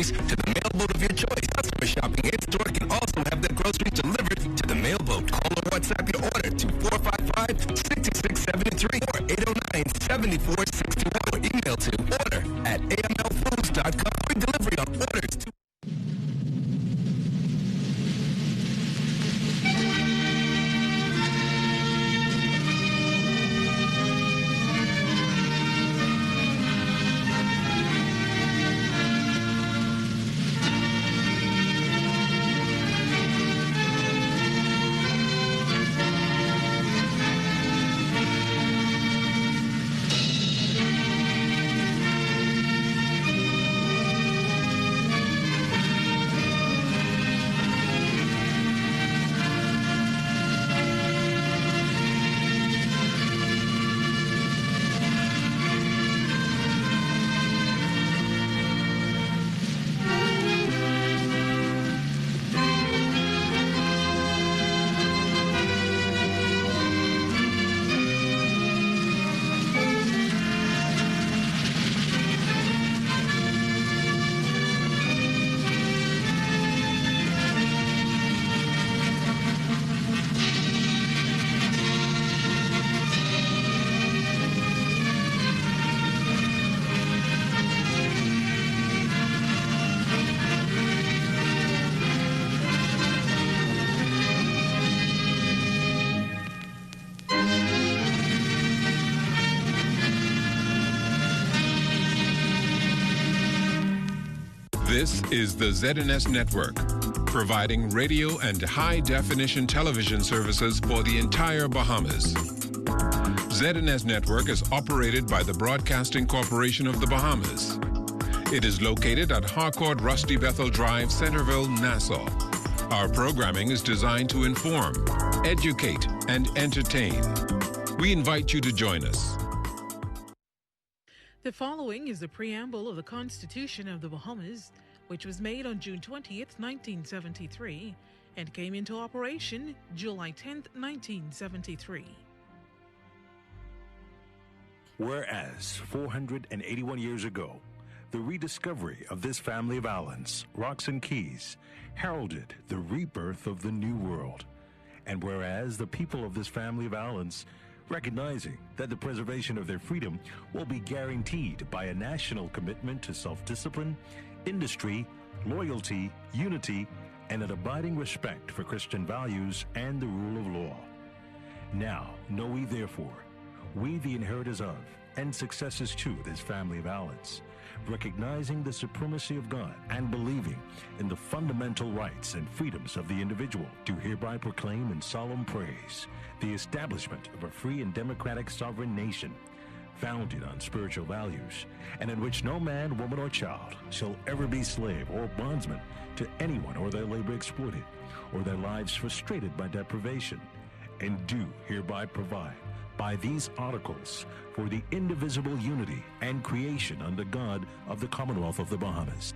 groceries to the mailboat of your choice. Customer shopping in-store can also have their groceries delivered to the mailboat. Call or WhatsApp your order to 455-6673 or 809-7461 or email to order@amlfoods.com for delivery on orders to This is the ZNS Network, providing radio and high-definition television services for the entire Bahamas. ZNS Network is operated by the Broadcasting Corporation of the Bahamas. It is located at Harcourt Rusty Bethel Drive, Centerville, Nassau. Our programming is designed to inform, educate, and entertain. We invite you to join us. The following is the preamble of the Constitution of the Bahamas, which was made on June 20th, 1973, and came into operation July 10th, 1973. Whereas 481 years ago, the rediscovery of this family of islands, rocks and keys, heralded the rebirth of the New World. And whereas the people of this family of islands, recognizing that the preservation of their freedom will be guaranteed by a national commitment to self-discipline, industry, loyalty, unity, and an abiding respect for Christian values and the rule of law. Now, know we therefore, we the inheritors of and successors to this family of islands, recognizing the supremacy of God and believing in the fundamental rights and freedoms of the individual, do hereby proclaim in solemn praise the establishment of a free and democratic sovereign nation, founded on spiritual values, and in which no man, woman, or child shall ever be slave or bondsman to anyone, or their labor exploited, or their lives frustrated by deprivation, and do hereby provide by these articles for the indivisible unity and creation under God of the Commonwealth of the Bahamas.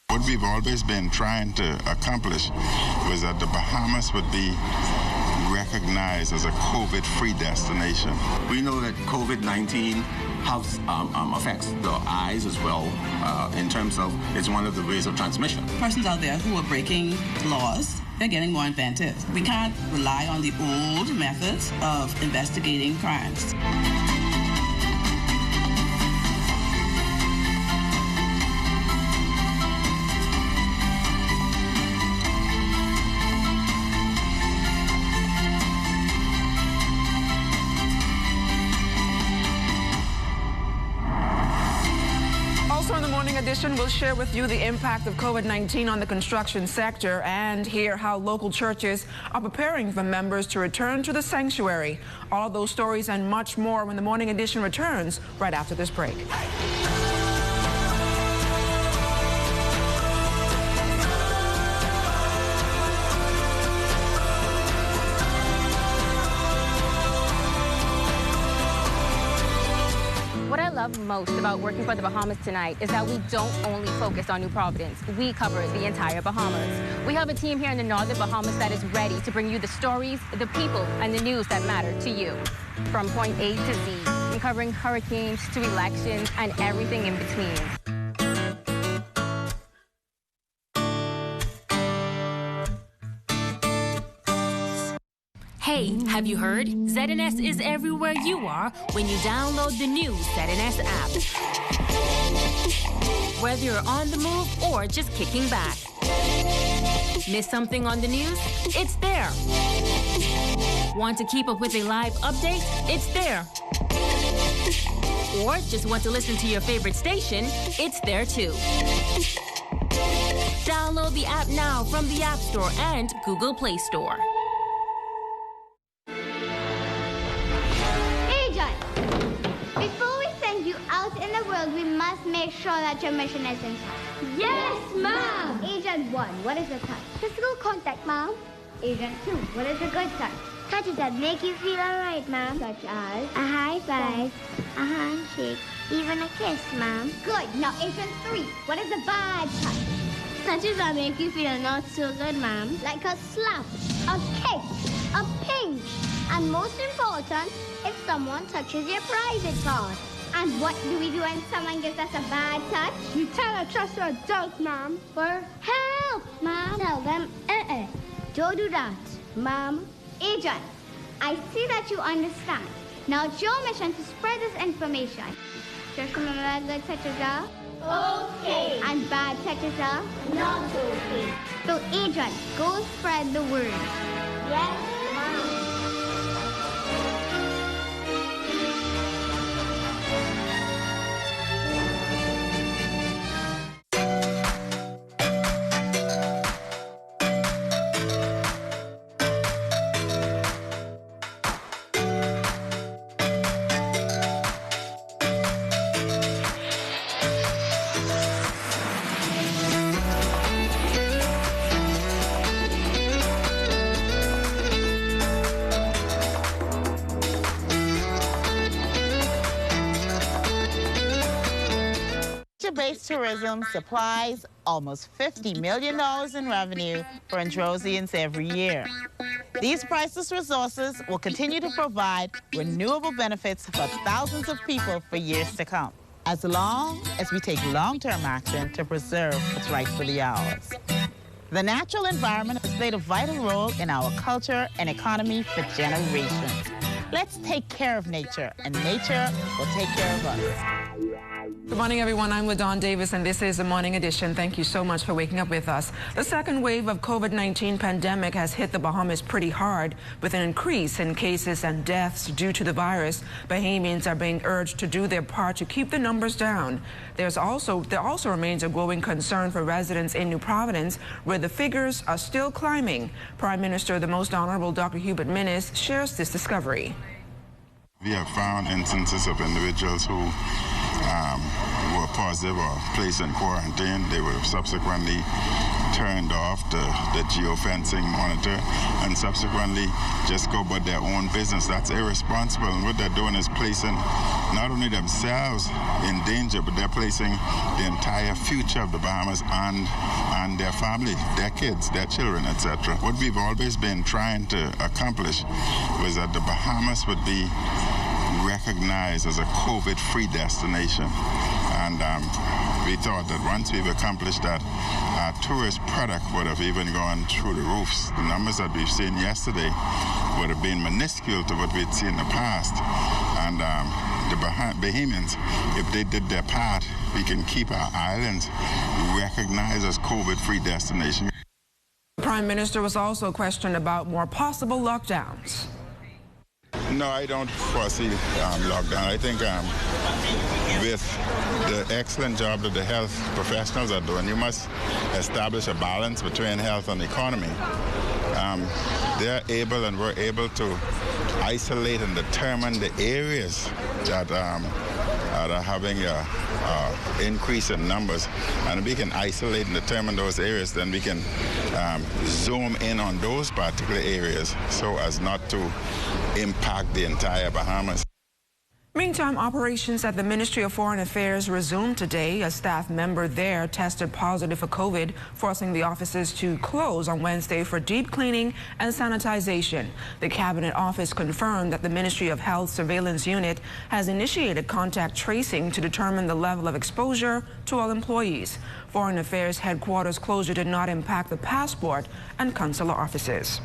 What we've always been trying to accomplish was that the Bahamas would be recognized as a COVID-free destination. We know that COVID-19 has affects the eyes as well in terms of it's one of the ways of transmission. Persons out there who are breaking laws, they're getting more inventive. We can't rely on the old methods of investigating crimes. Edition will share with you the impact of COVID-19 on the construction sector and hear how local churches are preparing for members to return to the sanctuary. All those stories and much more when the Morning Edition returns right after this break. love most about working for the Bahamas Tonight is that we don't only focus on New Providence. We cover the entire Bahamas. We have a team here in the Northern Bahamas that is ready to bring you the stories, the people, and the news that matter to you. From point A to Z, from covering hurricanes to elections and everything in between. Hey, have you heard? ZNS is everywhere you are when you download the new ZNS app. Whether you're on the move or just kicking back. Miss something on the news? It's there. Want to keep up with a live update? It's there. Or just want to listen to your favorite station? It's there too. Download the app now from the App Store and Google Play Store. We must make sure that your mission is intact. Yes, Mom! Agent 1, what is a touch? Physical contact, Mom. Agent 2, what is a good touch? Touches that make you feel alright, Mom. Such as? A high five, a handshake, even a kiss, Mom. Good. Now, Agent 3, what is a bad touch? Touches that make you feel not so good, Mom. Like a slap, a kick, a pinch. And most important, if someone touches your private part. And what do we do when someone gives us a bad touch? We tell a trusted adult, Mom. For help, Mom. Tell them, don't do that, Mom. Agent, I see that you understand. Now it's your mission to spread this information. Just remember that good touches are okay. And bad touches are not okay. So, Agent, go spread the word. Yes, Mom. Based tourism supplies almost $50 million in revenue for Androsians every year. These priceless resources will continue to provide renewable benefits for thousands of people for years to come, as long as we take long-term action to preserve what's rightfully ours. The natural environment has played a vital role in our culture and economy for generations. Let's take care of nature, and nature will take care of us. Good morning, everyone. I'm LaDawn Davis, and this is the Morning Edition. Thank you so much for waking up with us. The second wave of COVID-19 pandemic has hit the Bahamas pretty hard, with an increase in cases and deaths due to the virus. Bahamians are being urged to do their part to keep the numbers down. There also remains a growing concern for residents in New Providence, where the figures are still climbing. Prime Minister, the Most Honorable Dr. Hubert Minnis, shares this discovery. We have found instances of individuals who were positive or placed in quarantine. They were subsequently turned off the geofencing monitor and subsequently just go about their own business. That's irresponsible. And what they're doing is placing not only themselves in danger, but they're placing the entire future of the Bahamas and their family, their kids, their children, etc. What we've always been trying to accomplish was that the Bahamas would be recognized as a COVID-free destination. And we thought that once we've accomplished that, our tourist product would have even gone through the roofs. The numbers that we've seen yesterday would have been minuscule to what we'd seen in the past. And the Bahamians, if they did their part, we can keep our islands recognized as COVID-free destination. The Prime Minister was also questioned about more possible lockdowns. No, I don't foresee lockdown. I think with the excellent job that the health professionals are doing, you must establish a balance between health and economy. They're able and we're able to isolate and determine the areas that are having an increase in numbers. And if we can isolate and determine those areas, then we can zoom in on those particular areas so as not to impact the entire Bahamas. Meantime, operations at the Ministry of Foreign Affairs resumed today. A staff member there tested positive for COVID, forcing the offices to close on Wednesday for deep cleaning and sanitization. The Cabinet Office confirmed that the Ministry of Health Surveillance Unit has initiated contact tracing to determine the level of exposure to all employees. Foreign Affairs headquarters closure did not impact the passport and consular offices.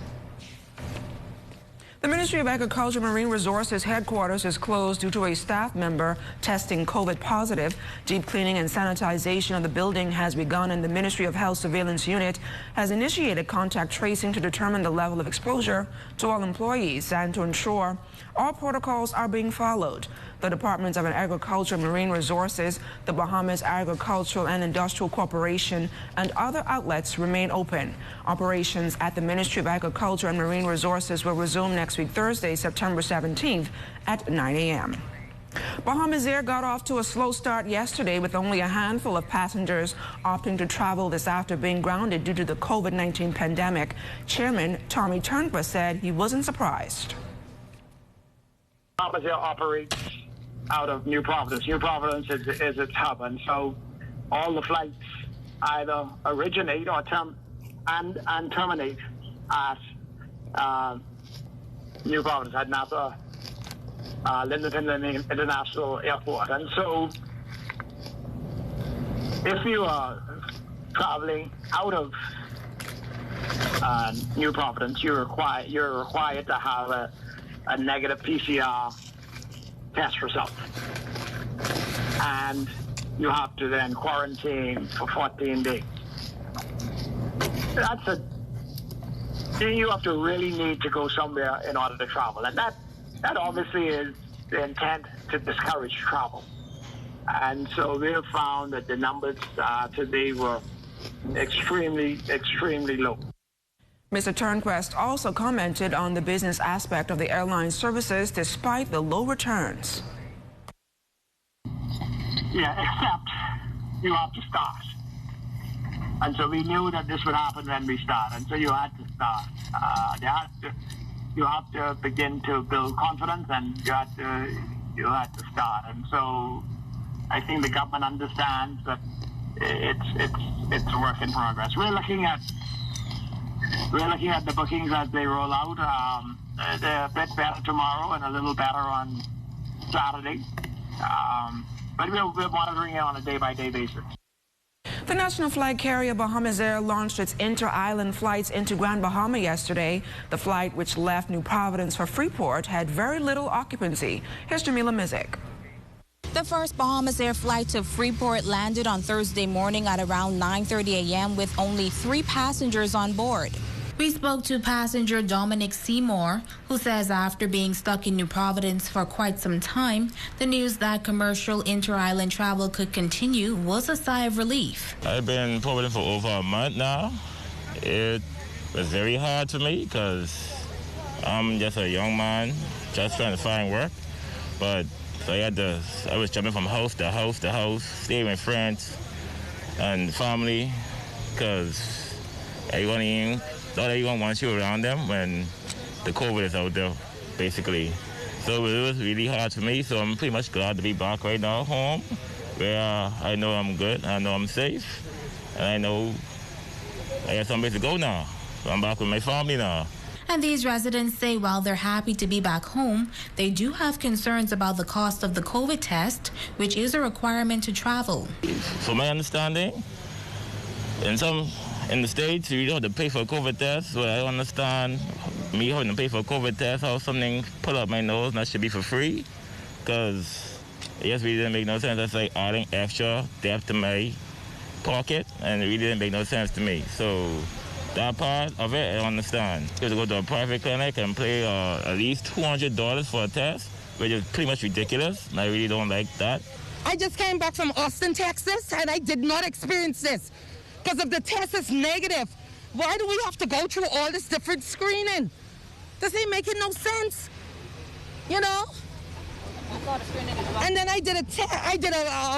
The Ministry of Agriculture and Marine Resources headquarters is closed due to a staff member testing COVID positive. Deep cleaning and sanitization of the building has begun, and the Ministry of Health Surveillance Unit has initiated contact tracing to determine the level of exposure to all employees and to ensure all protocols are being followed. The Departments of Agriculture and Marine Resources, the Bahamas Agricultural and Industrial Corporation, and other outlets remain open. Operations at the Ministry of Agriculture and Marine Resources will resume next week, Thursday, September 17th at 9 a.m. Bahamas Air got off to a slow start yesterday with only a handful of passengers opting to travel this after being grounded due to the COVID-19 pandemic. Chairman Tommy Turnquist said he wasn't surprised. Bahamas Air operates out of New Providence. New Providence is its hub, and so all the flights either originate or terminate at New Providence at Napa Linden International Airport. And so if you are traveling out of New Providence, you're required to have a negative PCR test result, and you have to then quarantine for 14 days. You have to really need to go somewhere in order to travel, and that obviously is the intent to discourage travel. And so we have found that the numbers today were extremely low. Mr. Turnquist also commented on the business aspect of the airline services despite the low returns. Yeah, except you have to start. And so we knew that this would happen when we start, and so you had to start. You have to begin to build confidence, and you had to start. And so I think the government understands that it's a work in progress. We're looking at the bookings as they roll out. They're a bit better tomorrow and a little better on Saturday. But we're monitoring it on a day-by-day basis. The national flag carrier Bahamas Air launched its inter-island flights into Grand Bahama yesterday. The flight, which left New Providence for Freeport, had very little occupancy. Here's Jamila Mizik. The first Bahamas Air flight to Freeport landed on Thursday morning at around 9:30 a.m. with only 3 passengers on board. We spoke to passenger Dominic Seymour, who says after being stuck in New Providence for quite some time, the news that commercial inter-island travel could continue was a sigh of relief. I've been in Providence for over a month now. It was very hard for me because I'm just a young man just trying to find work. But so I was jumping from house to house to house, staying with friends and family because not everyone wants you around them when the COVID is out there, basically. So it was really hard for me, so I'm pretty much glad to be back right now home, where I know I'm good, I know I'm safe, and I know I have someplace to go now. So I'm back with my family now. And these residents say while they're happy to be back home, they do have concerns about the cost of the COVID test, which is a requirement to travel. From my understanding, in the States, you don't have to pay for a COVID test, so I don't understand me having to pay for a COVID test, how something pull up my nose and that should be for free, because it just really didn't make no sense. That's like adding extra depth to my pocket, and it really didn't make no sense to me. So that part of it, I don't understand. You have to go to a private clinic and pay at least $200 for a test, which is pretty much ridiculous, and I really don't like that. I just came back from Austin, Texas, and I did not experience this. Because if the test is negative, why do we have to go through all this different screening? This ain't making no sense, you know? And then I did a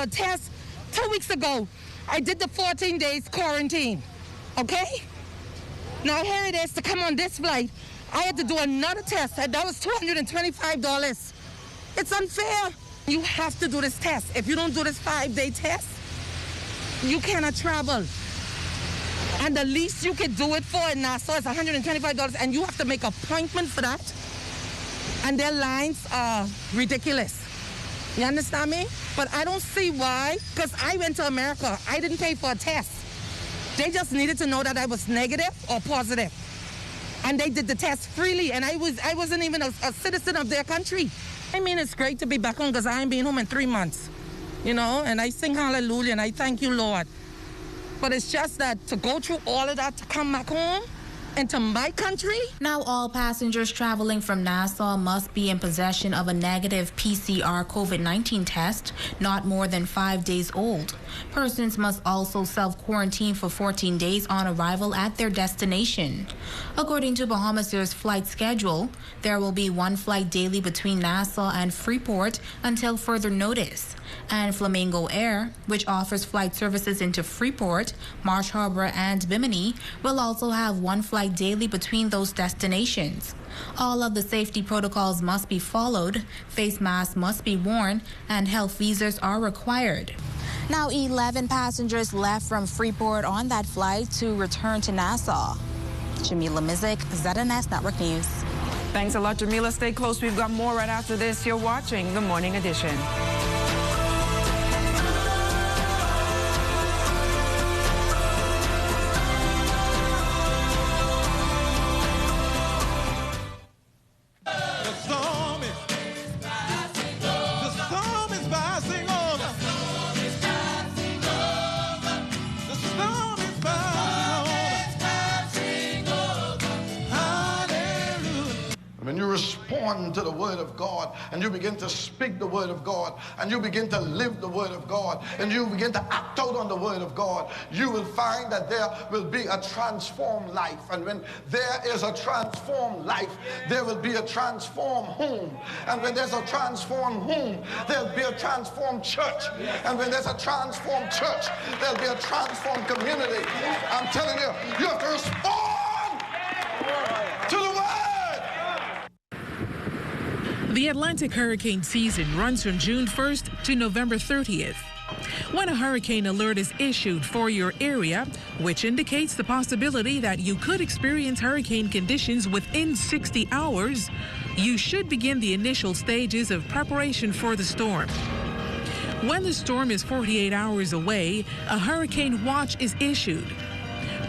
test 2 weeks ago. I did the 14 days quarantine, okay? Now here it is to come on this flight. I had to do another test, and that was $225. It's unfair. You have to do this test. If you don't do this 5-day test, you cannot travel. And the least you can do it for in Nassau is $125, and you have to make an appointment for that. And their lines are ridiculous. You understand me? But I don't see why, because I went to America. I didn't pay for a test. They just needed to know that I was negative or positive. And they did the test freely, and I wasn't even a citizen of their country. I mean, it's great to be back home because I ain't been home in 3 months, you know, and I sing hallelujah and I thank you, Lord. But it's just that to go through all of that to come back home into my country. Now all passengers traveling from Nassau must be in possession of a negative PCR COVID-19 test, not more than 5 days old. Persons must also self-quarantine for 14 days on arrival at their destination. According to Bahamas Air's flight schedule, there will be 1 flight daily between Nassau and Freeport until further notice. And Flamingo Air, which offers flight services into Freeport, Marsh Harbor, and Bimini, will also have 1 flight daily between those destinations. All of the safety protocols must be followed, face masks must be worn, and health visas are required. Now 11 passengers left from Freeport on that flight to return to Nassau. Jamila Mizik, ZNS Network News. Thanks a lot, Jamila. Stay close. We've got more right after this. You're watching The Morning Edition. To the word of God, and you begin to speak the word of God, and you begin to live the word of God, and you begin to act out on the word of God, you will find that there will be a transformed life. And when there is a transformed life, there will be a transformed home. And when there's a transformed home, there'll be a transformed church. And when there's a transformed church, there'll be a transformed community. I'm telling you, you have to respond to the word. The Atlantic hurricane season runs from June 1st to November 30th. When a hurricane alert is issued for your area, which indicates the possibility that you could experience hurricane conditions within 60 hours, you should begin the initial stages of preparation for the storm. When the storm is 48 hours away, a hurricane watch is issued.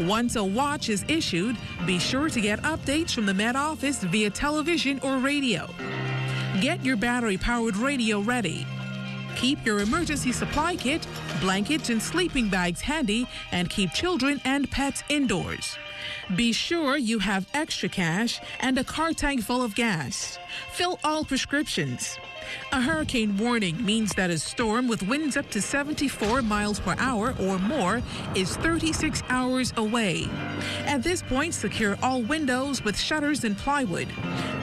Once a watch is issued, be sure to get updates from the Met Office via television or radio. Get your battery-powered radio ready. Keep your emergency supply kit, blankets, and sleeping bags handy, and keep children and pets indoors. Be sure you have extra cash and a car tank full of gas. Fill all prescriptions. A hurricane warning means that a storm with winds up to 74 miles per hour or more is 36 hours away. At this point, secure all windows with shutters and plywood.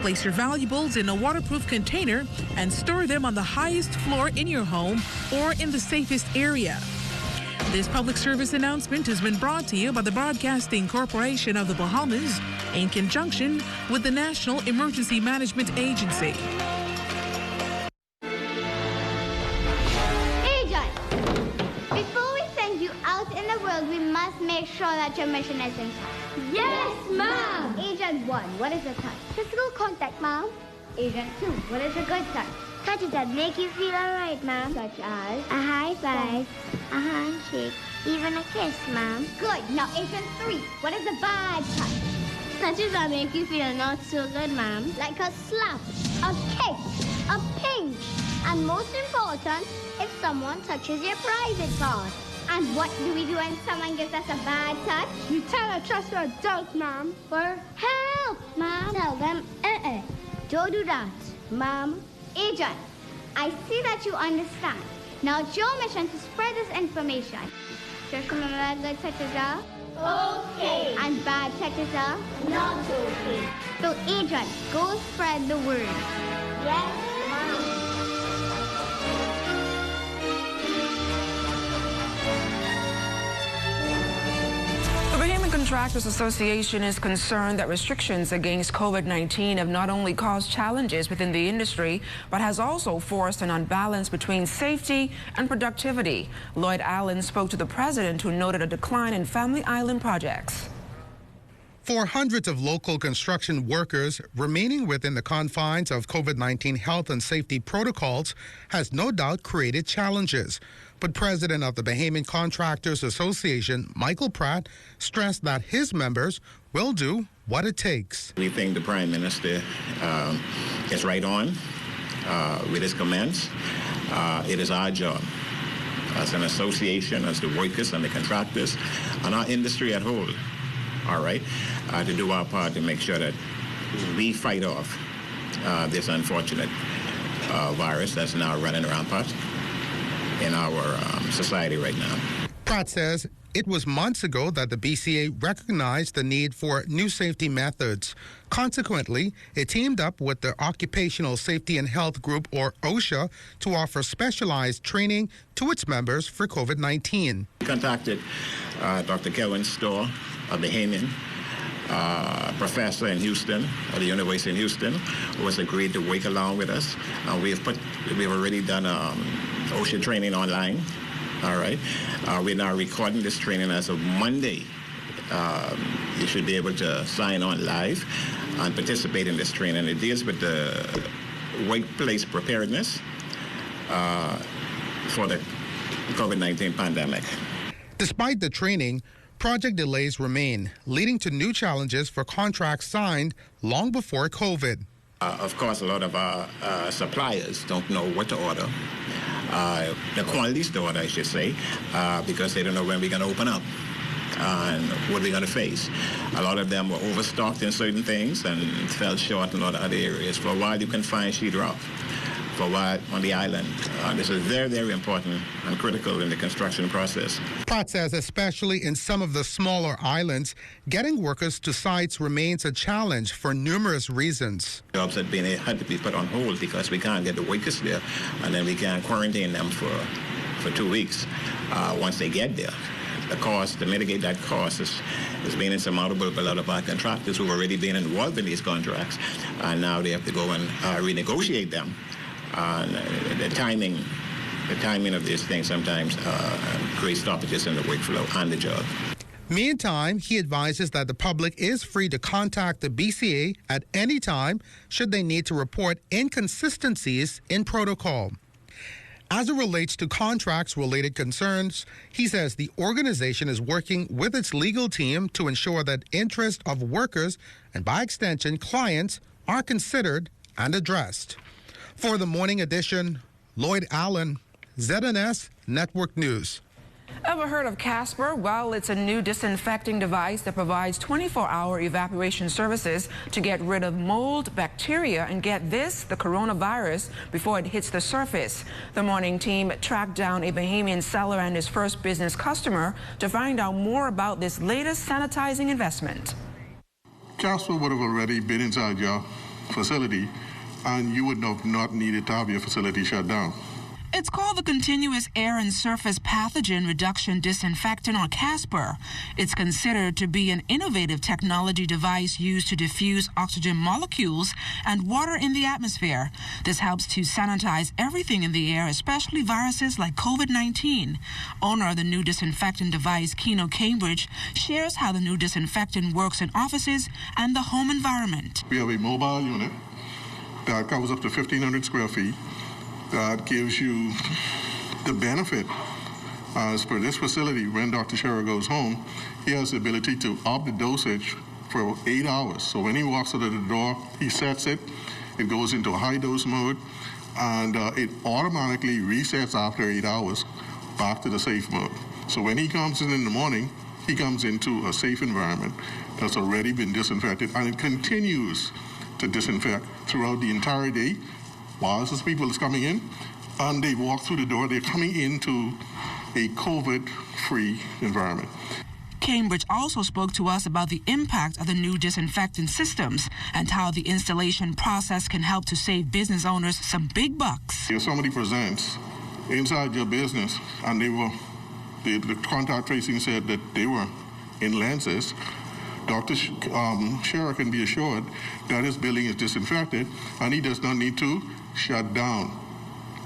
Place your valuables in a waterproof container and store them on the highest floor in your home or in the safest area. This public service announcement has been brought to you by the Broadcasting Corporation of the Bahamas in conjunction with the National Emergency Management Agency. We must make sure that your mission is intact. Yes, Mom! Agent 1, what is a touch? Physical contact, Mom. Agent 2, what is a good touch? Touches that make you feel alright, Mom. Such as? A high five, a handshake, even a kiss, Mom. Good. Now, Agent 3, what is a bad touch? Touches that make you feel not so good, Mom. Like a slap, a kick, a pinch. And most important, if someone touches your private part. And what do we do when someone gives us a bad touch? You tell a trusted adult, Mom. For help, Mom. Tell them, don't do that, Mom. Agent, I see that you understand. Now it's your mission to spread this information. Just remember that good touches are okay. And bad touches are not okay. So, Agent, go spread the word. Yes, Mom. Contractors Association is concerned that restrictions against COVID-19 have not only caused challenges within the industry, but has also forced an unbalance between safety and productivity. Lloyd Allen spoke to the president, who noted a decline in Family Island projects. For hundreds of local construction workers, remaining within the confines of COVID-19 health and safety protocols has no doubt created challenges. But President of the Bahamian Contractors Association, Michael Pratt, stressed that his members will do what it takes. We think the Prime Minister is right on with his comments. It is our job as an association, as the workers and the contractors, and our industry at whole, all right, to do our part to make sure that we fight off this unfortunate virus that's now running rampant in our society right now. Pratt says it was months ago that the BCA recognized the need for new safety methods. Consequently, it teamed up with the Occupational Safety and Health Group, or OSHA, to offer specialized training to its members for COVID-19. We contacted Dr. Kelvin Storr of Bahamian, professor in Houston, at the University in Houston, who has agreed to work along with us. We've already done OSHA training online. All right. We're now recording this training as of Monday. You should be able to sign on live and participate in this training. It deals with the workplace preparedness for the COVID-19 pandemic. Despite the training, project delays remain, leading to new challenges for contracts signed long before COVID. Of course, a lot of our suppliers don't know what to order, the quantities to order, I should say, because they don't know when we're going to open up and what we're going to face. A lot of them were overstocked in certain things and fell short in other areas. For a while, you can find sheetrock. For a while on the island. This is very, very important and critical in the construction process. Pratt says especially in some of the smaller islands, getting workers to sites remains a challenge for numerous reasons. Jobs had to be put on hold because we can't get the workers there, and then we can't quarantine them for 2 weeks once they get there. The cost, to mitigate that cost, has been insurmountable for a lot of our contractors who have already been involved in these contracts, and now they have to go and renegotiate them. The timing of these things sometimes creates stoppages in the workflow and the job. Meantime, he advises that the public is free to contact the BCA at any time should they need to report inconsistencies in protocol. As it relates to contracts-related concerns, he says the organization is working with its legal team to ensure that interests of workers and, by extension, clients are considered and addressed. For the morning edition, Lloyd Allen, ZNS Network News. Ever heard of Casper? Well, it's a new disinfecting device that provides 24-hour evaporation services to get rid of mold, bacteria, and get this, the coronavirus, before it hits the surface. The morning team tracked down a Bahamian seller and his first business customer to find out more about this latest sanitizing investment. Casper would have already been inside your facility, and you would have not needed to have your facility shut down. It's called the Continuous Air and Surface Pathogen Reduction Disinfectant, or CASPR. It's considered to be an innovative technology device used to diffuse oxygen molecules and water in the atmosphere. This helps to sanitize everything in the air, especially viruses like COVID-19. Owner of the new disinfectant device, Keno Cambridge, shares how the new disinfectant works in offices and the home environment. We have a mobile unit that covers up to 1,500 square feet. That gives you the benefit. As for this facility, when Dr. Scherer goes home, he has the ability to up the dosage for 8 hours. So when he walks out of the door, he sets it, it goes into a high dose mode, and it automatically resets after 8 hours back to the safe mode. So when he comes in the morning, he comes into a safe environment that's already been disinfected, and it continues to disinfect throughout the entire day. While these people is coming in and they walk through the door, they're coming into a COVID-free environment. Cambridge also spoke to us about the impact of the new disinfectant systems and how the installation process can help to save business owners some big bucks. If somebody presents inside your business and the contact tracing said that they were in lenses, Dr. Scherer can be assured that his building is disinfected and he does not need to shut down.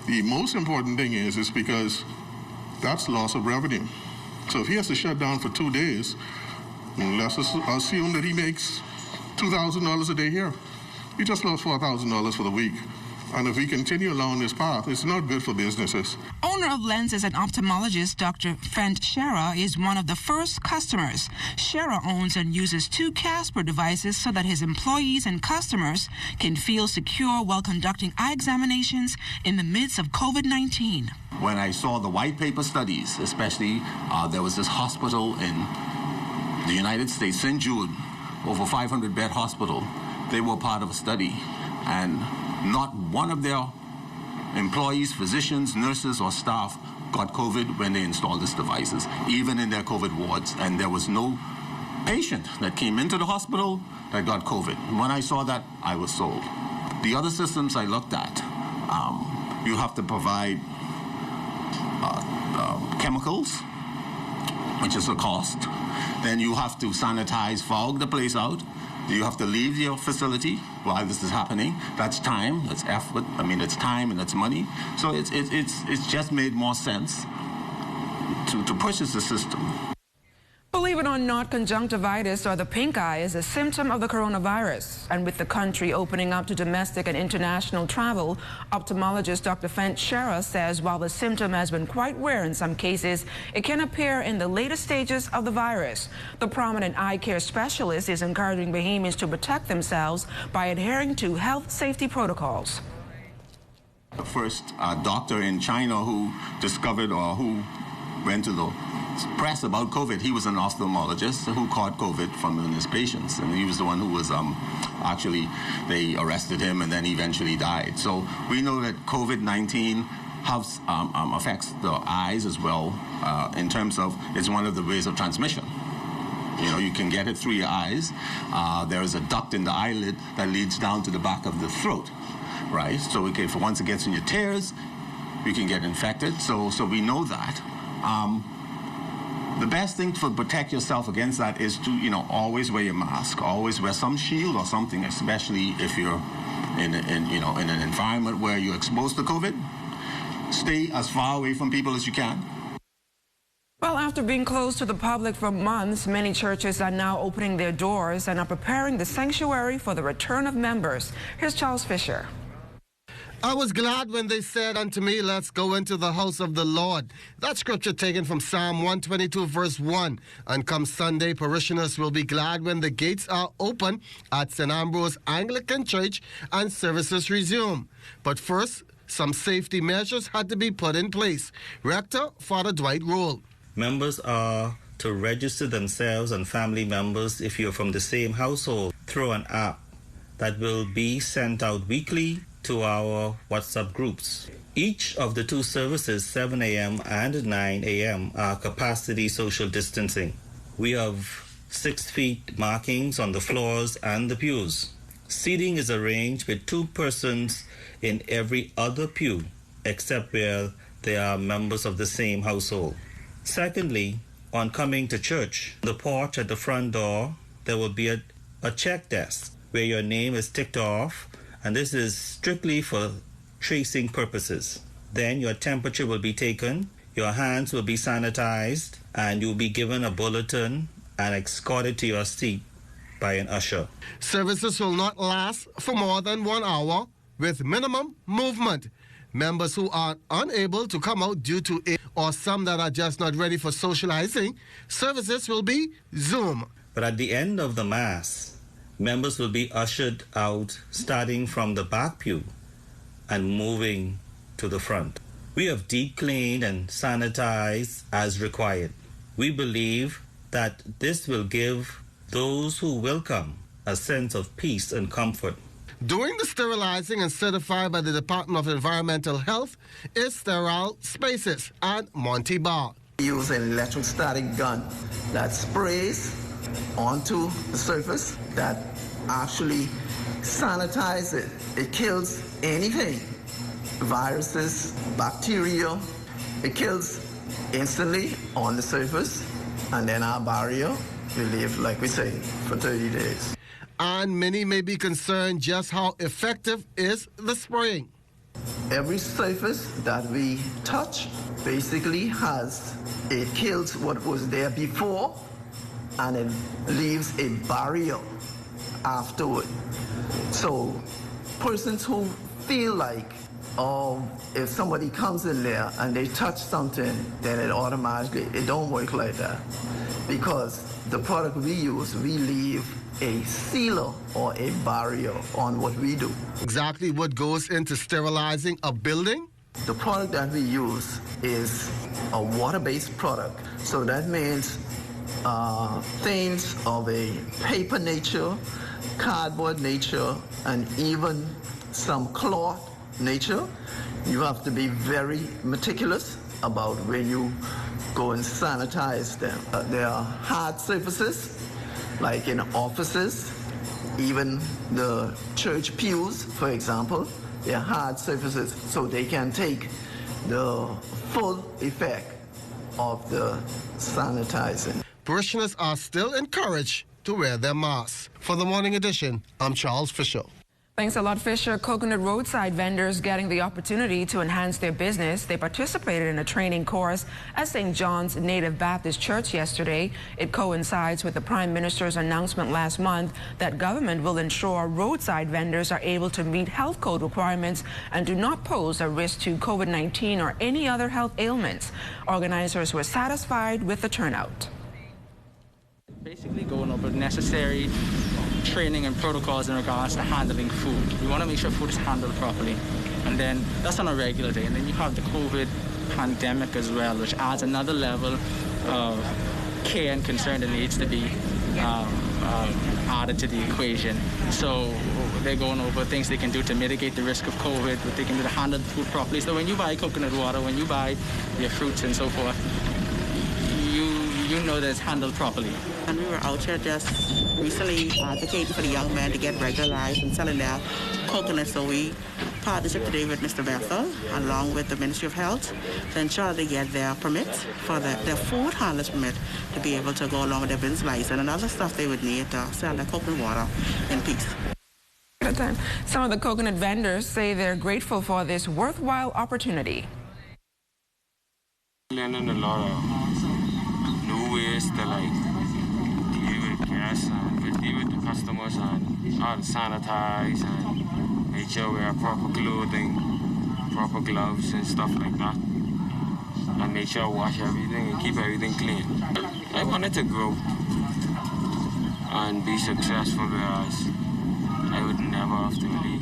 The most important thing is because that's loss of revenue. So if he has to shut down for 2 days, let's assume that he makes $2,000 a day here. He just lost $4,000 for the week. And if we continue along this path, it's not good for businesses. Owner of lenses and ophthalmologist Dr. Fent Scherer is one of the first customers. Scherer owns and uses 2 Casper devices so that his employees and customers can feel secure while conducting eye examinations in the midst of COVID-19. When I saw the white paper studies, especially there was this hospital in the United States, St. Jude, over 500-bed hospital. They were part of a study, and not one of their employees, physicians, nurses, or staff got COVID when they installed these devices, even in their COVID wards. And there was no patient that came into the hospital that got COVID. When I saw that, I was sold. The other systems I looked at, you have to provide chemicals, which is a cost. Then you have to sanitize, fog the place out. You have to leave your facility while this is happening. That's time, that's effort. I mean, it's time and it's money. So it's just made more sense to purchase the system. Believe it or not, conjunctivitis, or the pink eye, is a symptom of the coronavirus. And with the country opening up to domestic and international travel, ophthalmologist Dr. Fent Scherer says while the symptom has been quite rare in some cases, it can appear in the later stages of the virus. The prominent eye care specialist is encouraging Bahamians to protect themselves by adhering to health safety protocols. The first doctor in China who discovered or who went to the press about COVID, he was an ophthalmologist who caught COVID from his patients, and he was the one who was actually, they arrested him and then eventually died. So we know that COVID-19 affects the eyes as well in terms of it's one of the ways of transmission. You know, you can get it through your eyes. There is a duct in the eyelid that leads down to the back of the throat, right? So if once it gets in your tears, you can get infected. So we know that. The best thing to protect yourself against that is to, always wear your mask, always wear some shield or something, especially if you're in an environment where you're exposed to COVID. Stay as far away from people as you can. Well, after being closed to the public for months, many churches are now opening their doors and are preparing the sanctuary for the return of members. Here's Charles Fisher. I was glad when they said unto me, let's go into the house of the Lord. That scripture taken from Psalm 122, verse 1. And come Sunday, parishioners will be glad when the gates are open at St. Ambrose Anglican Church and services resume. But first, some safety measures had to be put in place. Rector Father Dwight Roll. Members are to register themselves and family members if you're from the same household through an app that will be sent out weekly to our WhatsApp groups. Each of the 2 services, 7 a.m. and 9 a.m., are capacity social distancing. We have 6 feet markings on the floors and the pews. Seating is arranged with 2 persons in every other pew, except where they are members of the same household. Secondly, on coming to church, the porch at the front door, there will be a check desk where your name is ticked off, and this is strictly for tracing purposes. Then your temperature will be taken, your hands will be sanitized, and you'll be given a bulletin and escorted to your seat by an usher. Services will not last for more than 1 hour with minimum movement. Members who are unable to come out due to it or some that are just not ready for socializing, services will be Zoom. But at the end of the Mass, members will be ushered out starting from the back pew and moving to the front. We have deep cleaned and sanitized as required. We believe that this will give those who will come a sense of peace and comfort. Doing the sterilizing and certified by the Department of Environmental Health is Sterile Spaces at Monty Bar. We use an electrostatic gun that sprays onto the surface that actually sanitizes it. It kills anything, viruses, bacteria. It kills instantly on the surface, and then our barrier we live, like we say, for 30 days. And many may be concerned just how effective is the spraying. Every surface that we touch basically it kills what was there before, and it leaves a barrier afterward. So persons who feel like, if somebody comes in there and they touch something, then it don't work like that. Because the product we use, we leave a sealer or a barrier on what we do. Exactly what goes into sterilizing a building? The product that we use is a water-based product. So that means things of a paper nature, cardboard nature, and even some cloth nature. You have to be very meticulous about when you go and sanitize them. There are hard surfaces, like in offices, even the church pews, for example. They're hard surfaces, so they can take the full effect of the sanitizing. Parishioners are still encouraged to wear their masks. For the Morning Edition, I'm Charles Fisher. Thanks a lot, Fisher. Coconut roadside vendors getting the opportunity to enhance their business. They participated in a training course at St. John's Native Baptist Church yesterday. It coincides with the Prime Minister's announcement last month that government will ensure roadside vendors are able to meet health code requirements and do not pose a risk to COVID-19 or any other health ailments. Organizers were satisfied with the turnout. Basically going over necessary training and protocols in regards to handling food. We want to make sure food is handled properly. And then that's on a regular day. And then you have the COVID pandemic as well, which adds another level of care and concern that needs to be added to the equation. So they're going over things they can do to mitigate the risk of COVID, what they can do to handle the food properly. So when you buy coconut water, when you buy your fruits and so forth, you know that it's handled properly. And we were out here just recently advocating for the young men to get regularized and selling their coconuts. So we partnership today with Mr. Bethel, along with the Ministry of Health, to ensure they get their permits for their food handlers permit to be able to go along with their business license and other stuff they would need to sell their coconut water in peace. Some of the coconut vendors say they're grateful for this worthwhile opportunity. Learning a lot of new ways to deal with guests and deal with the customers and how to sanitize and make sure we have proper clothing, proper gloves and stuff like that. And make sure I wash everything and keep everything clean. I wanted to grow and be successful, whereas I would never have to really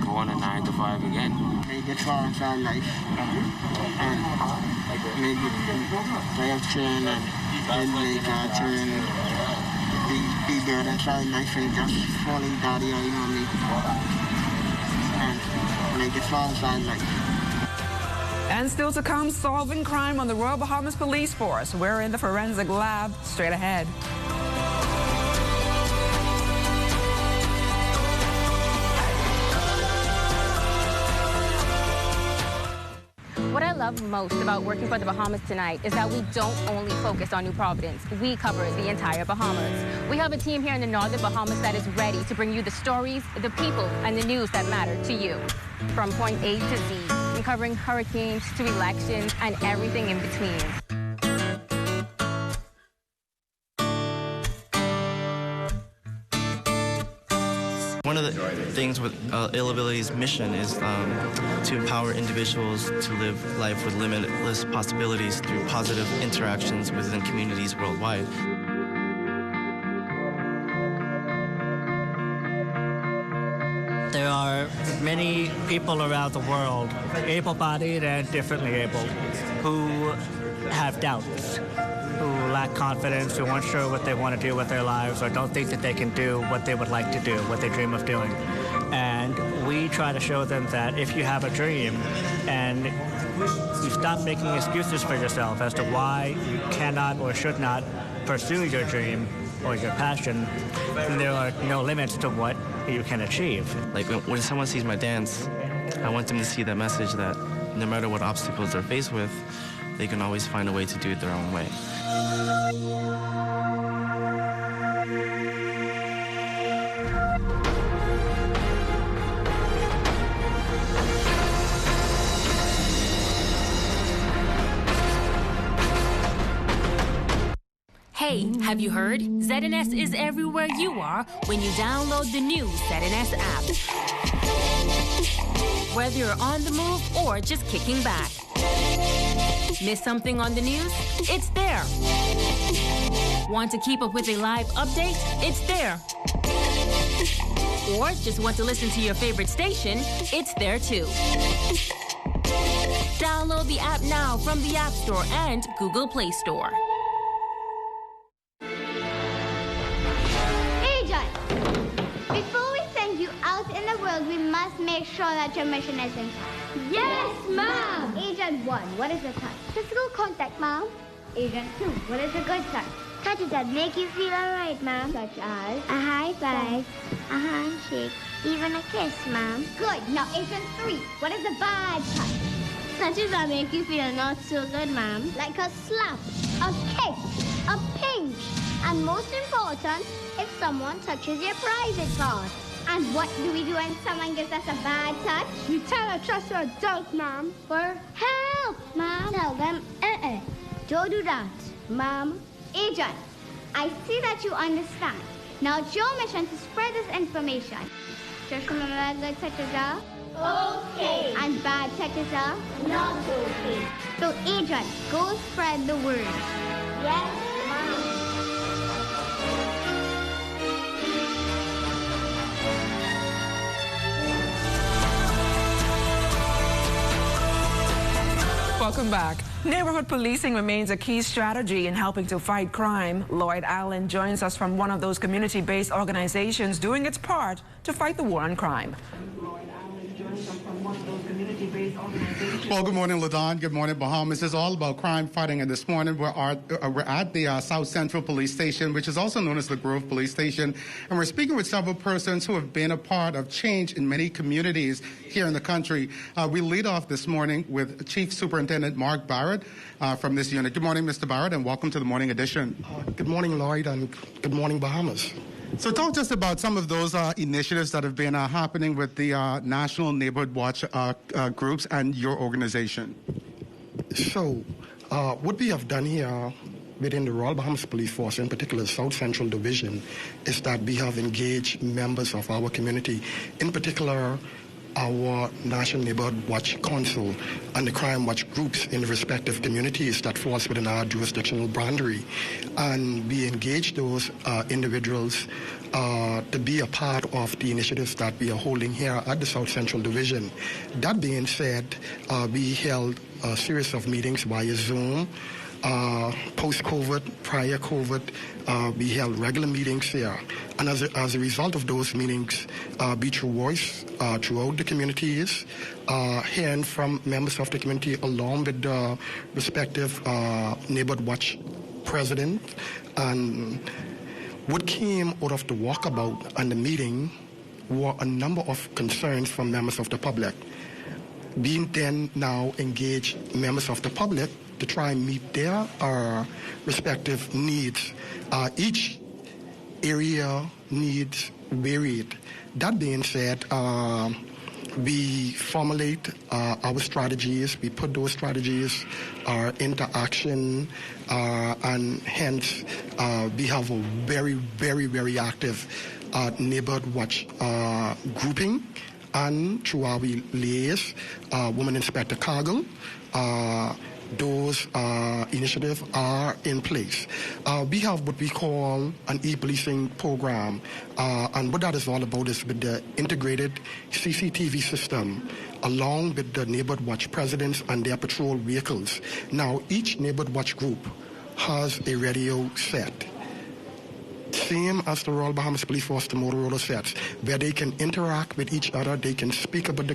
go on a 9 to 5 again. Make it far inside life and make it life turn and make our turn be there inside life and just falling daddy or mommy and make it far inside life. And still to come, solving crime on the Royal Bahamas Police Force. We're in the forensic lab. Straight ahead. What I love most about working for the Bahamas Tonight is that we don't only focus on New Providence. We cover the entire Bahamas. We have a team here in the Northern Bahamas that is ready to bring you the stories, the people, and the news that matter to you. From point A to Z, from covering hurricanes to elections and everything in between. One of the things with Ill Ability's mission is to empower individuals to live life with limitless possibilities through positive interactions within communities worldwide. There are many people around the world, able-bodied and differently able, who have doubts, who lack confidence, who aren't sure what they want to do with their lives, or don't think that they can do what they would like to do, what they dream of doing. And we try to show them that if you have a dream and you stop making excuses for yourself as to why you cannot or should not pursue your dream or your passion, then there are no limits to what you can achieve. Like when someone sees my dance, I want them to see that message that no matter what obstacles they're faced with, they can always find a way to do it their own way. Hey, have you heard? ZNS is everywhere you are when you download the new ZNS app. Whether you're on the move or just kicking back. Miss something on the news? It's there. Want to keep up with a live update? It's there. Or just want to listen to your favorite station? It's there too. Download the app now from the App Store and Google Play Store. Agent, before we send you out in the world, we must make sure that your mission is intact. Yes, Mom! Agent 1, what is a touch? Physical contact, Mom. Agent 2, what is a good touch? Touches that make you feel alright, Mom. Such as? A high five, a handshake, even a kiss, Mom. Good. Now, Agent 3, what is a bad touch? Touches that make you feel not so good, Mom. Like a slap, a kick, a pinch. And most important, if someone touches your private part. And what do we do when someone gives us a bad touch? You tell a trusted adult, Mom. For help, Mom. Tell them, don't do that, Mom. Agent, I see that you understand. Now it's your mission to spread this information. Just remember that good touches are okay. And bad touches are not okay. So, Agent, go spread the word. Yes, Mom. Welcome back. Neighborhood policing remains a key strategy in helping to fight crime. Lloyd Allen joins us from one of those community-based organizations doing its part to fight the war on crime. Well, good morning, LaDon. Good morning, Bahamas. It's all about crime fighting, and this morning we're at the South Central Police Station, which is also known as the Grove Police Station, and we're speaking with several persons who have been a part of change in many communities here in the country. We lead off this morning with Chief Superintendent Mark Barrett from this unit. Good morning, Mr. Barrett, and welcome to the morning edition. Good morning, Lloyd, and good morning, Bahamas. So talk to us about some of those initiatives that have been happening with the National Neighborhood Watch groups and your organization. So what we have done here within the Royal Bahamas Police Force, in particular South Central Division, is that we have engaged members of our community, in particular our National Neighborhood Watch Council and the Crime Watch groups in the respective communities that falls within our jurisdictional boundary. And we engage those individuals to be a part of the initiatives that we are holding here at the South Central Division. That being said, we held a series of meetings via Zoom. Post-COVID, prior COVID, we held regular meetings here. And as a result of those meetings, we through voice throughout the communities, hearing from members of the community along with the respective Neighborhood Watch president. And what came out of the walkabout and the meeting were a number of concerns from members of the public. We then now engage members of the public to try and meet their respective needs. Each area needs varied. That being said, we formulate our strategies, we put those strategies into action, and hence we have a very, very, very active Neighborhood Watch grouping. And through our liaison, Woman Inspector Cargill, those initiatives are in place. We have what we call an e-policing program, and what that is all about is with the integrated CCTV system, along with the Neighborhood Watch presidents and their patrol vehicles. Now, each Neighborhood Watch group has a radio set, same as the Royal Bahamas Police Force, the Motorola sets, where they can interact with each other, they can speak about the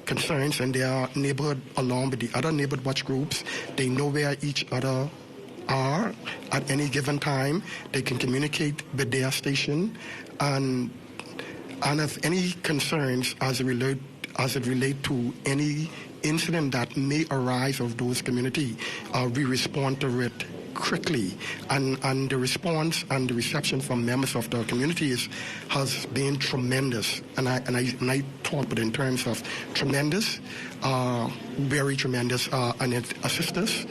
concerns in their neighborhood along with the other Neighborhood Watch groups. They know where each other are at any given time. They can communicate with their station, and if any concerns as it relate to any incident that may arise of those community, we respond to it quickly, and the response and the reception from members of the communities has been tremendous. And I talk but in terms of tremendous, very tremendous, and it assists us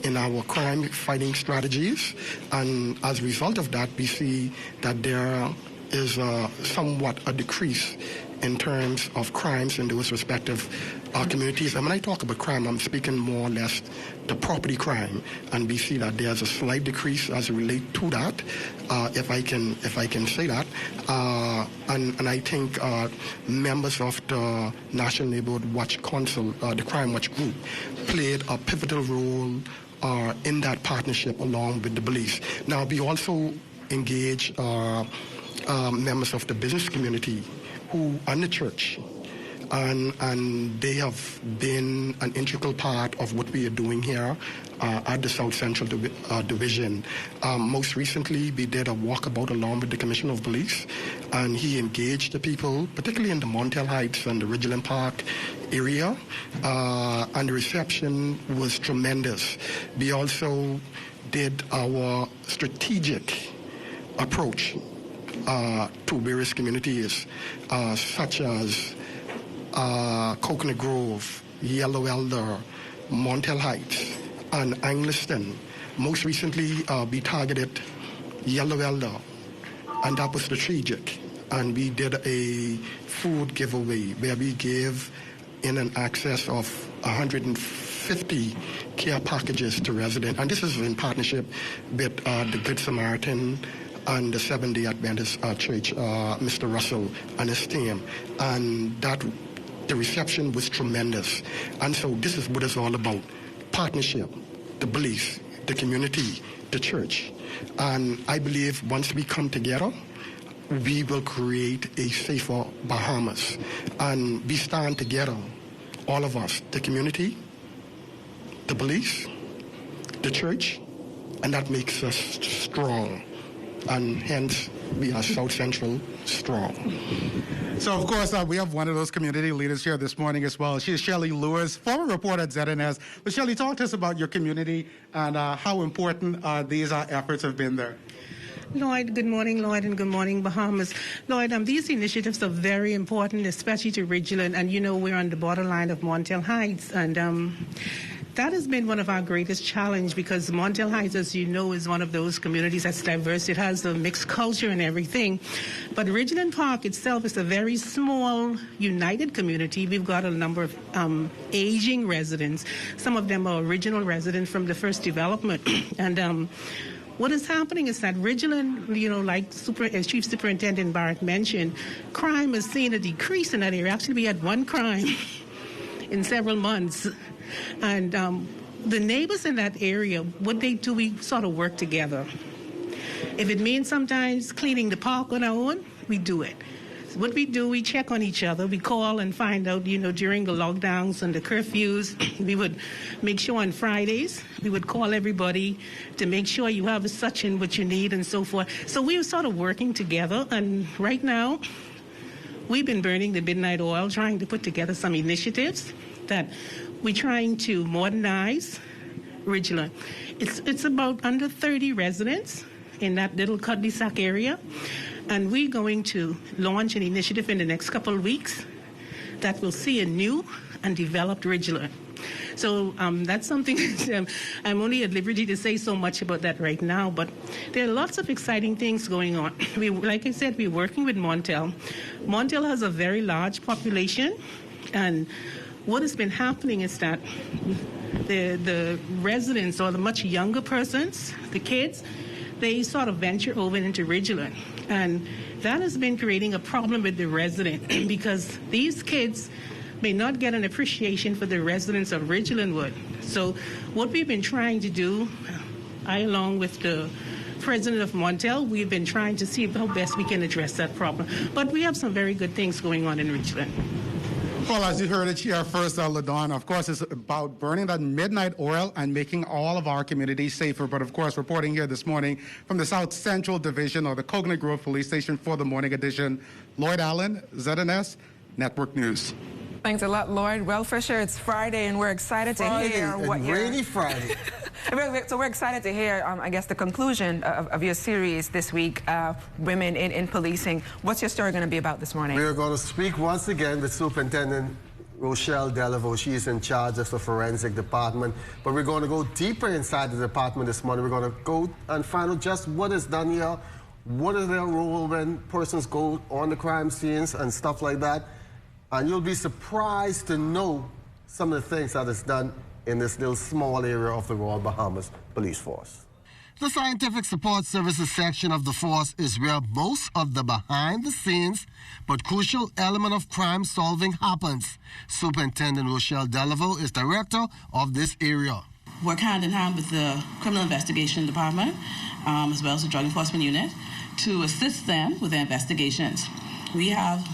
in our crime fighting strategies. And as a result of that, we see that there is somewhat a decrease in terms of crimes in those respective communities. And when I talk about crime, I'm speaking more or less the property crime, and we see that there's a slight decrease as it relates to that, if I can say that. And I think members of the National Neighborhood Watch Council, the Crime Watch Group, played a pivotal role in that partnership along with the police. Now, we also engage members of the business community who are in the church, and they have been an integral part of what we are doing here at the South Central Division. Most recently, we did a walkabout along with the Commissioner of Police, and he engaged the people, particularly in the Montel Heights and the Ridgeland Park area, and the reception was tremendous. We also did our strategic approach to various communities, such as Coconut Grove, Yellow Elder, Montel Heights, and Angliston. Most recently, we targeted Yellow Elder, and that was strategic. And we did a food giveaway where we gave in an excess of 150 care packages to residents. And this is in partnership with the Good Samaritan and the Seventh-day Adventist Church, Mr. Russell and his team. And that the reception was tremendous. And so this is what it's all about. Partnership, the police, the community, the church. And I believe once we come together, we will create a safer Bahamas. And we stand together, all of us, the community, the police, the church, and that makes us strong. And hence, we are South Central strong. So, of course, we have one of those community leaders here this morning as well. She's Shelley Lewis, former reporter at ZNS. But Shelley, talk to us about your community and how important these efforts have been there. Lloyd, good morning, Lloyd, and good morning, Bahamas. Lloyd, these initiatives are very important, especially to Ridgeland. And, you know, we're on the borderline of Montel Heights. And that has been one of our greatest challenges because Montel Heights, as you know, is one of those communities that's diverse. It has a mixed culture and everything. But Ridgeland Park itself is a very small, united community. We've got a number of aging residents. Some of them are original residents from the first development. And what is happening is that Ridgeland, you know, like as Chief Superintendent Barrett mentioned, crime has seen a decrease in that area. Actually, we had one crime in several months. And the neighbors in that area, what they do, we sort of work together. If it means sometimes cleaning the park on our own, we do it. So what we do, we check on each other. We call and find out, you know, during the lockdowns and the curfews, we would make sure on Fridays, we would call everybody to make sure you have such and what you need and so forth. So we were sort of working together. And right now, we've been burning the midnight oil, trying to put together some initiatives that we're trying to modernize Ridgeland. It's about under 30 residents in that little cul-de-sac area, and we're going to launch an initiative in the next couple of weeks that will see a new and developed Ridgeland. So that's something I'm only at liberty to say so much about that right now, but there are lots of exciting things going on. Like I said, we're working with Montel. Montel has a very large population, and what has been happening is that the residents or the much younger persons, the kids, they sort of venture over into Ridgeland. And that has been creating a problem with the resident because these kids may not get an appreciation for the residents of Ridgeland would. So what we've been trying to do, I along with the president of Montel, we've been trying to see how best we can address that problem. But we have some very good things going on in Ridgeland. Well, as you heard it here first, LaDawn, of course, it's about burning that midnight oil and making all of our communities safer. But, of course, reporting here this morning from the South Central Division or the Coconut Grove Police Station for the morning edition, Lloyd Allen, ZNS Network News. Thanks a lot, Lloyd. Well, for sure, it's Friday, and we're excited to hear what you're... rainy Friday. So we're excited to hear, I guess, the conclusion of your series this week, Women in Policing. What's your story going to be about this morning? We are going to speak once again with Superintendent Rochelle Delaveau. She is in charge of the forensic department. But we're going to go deeper inside the department this morning. We're going to go and find out just what is done here, what is their role when persons go on the crime scenes and stuff like that. And you'll be surprised to know some of the things that is done in this little small area of the Royal Bahamas Police Force. The Scientific Support Services section of the force is where most of the behind-the-scenes but crucial element of crime solving happens. Superintendent Rochelle Delaveau is director of this area. Work hand in hand with the Criminal Investigation Department, as well as the Drug Enforcement Unit, to assist them with their investigations. We have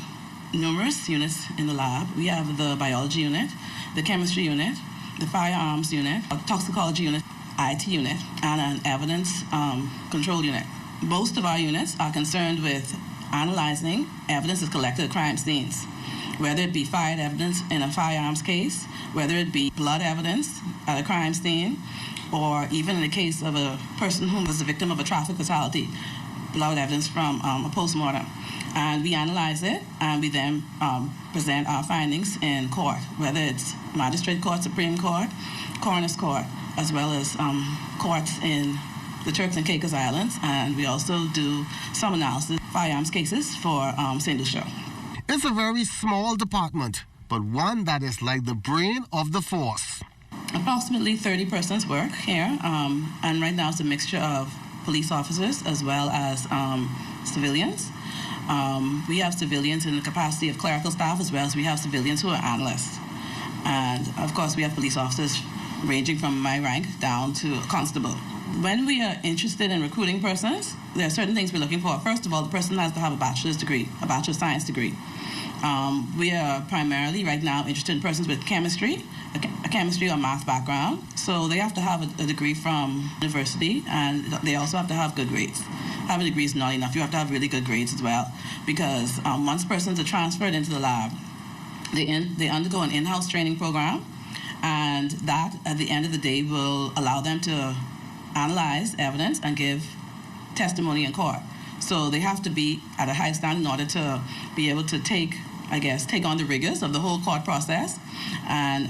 numerous units in the lab. We have the biology unit, the chemistry unit, the firearms unit, a toxicology unit, IT unit, and an evidence control unit. Most of our units are concerned with analyzing evidence that's collected at crime scenes, whether it be fired evidence in a firearms case, whether it be blood evidence at a crime scene, or even in the case of a person who was the victim of a traffic fatality, blood evidence from a postmortem. And we analyze it, and we then present our findings in court, whether it's Magistrate Court, Supreme Court, Coroner's Court, as well as courts in the Turks and Caicos Islands, and we also do some analysis of firearms cases for St. Lucia. It's a very small department, but one that is like the brain of the force. Approximately 30 persons work here, and right now it's a mixture of police officers as well as civilians. We have civilians in the capacity of clerical staff, as well as we have civilians who are analysts. And of course we have police officers ranging from my rank down to a constable. When we are interested in recruiting persons, there are certain things we're looking for. First of all, the person has to have a bachelor's degree, a bachelor of science degree. We are primarily right now interested in persons with chemistry, a chemistry or math background. So they have to have a degree from university, and they also have to have good grades. Having a degree is not enough. You have to have really good grades as well, because once persons are transferred into the lab, they undergo an in-house training program, and that, at the end of the day, will allow them to analyze evidence and give testimony in court. So they have to be at a high standard in order to be able to take on the rigors of the whole court process, and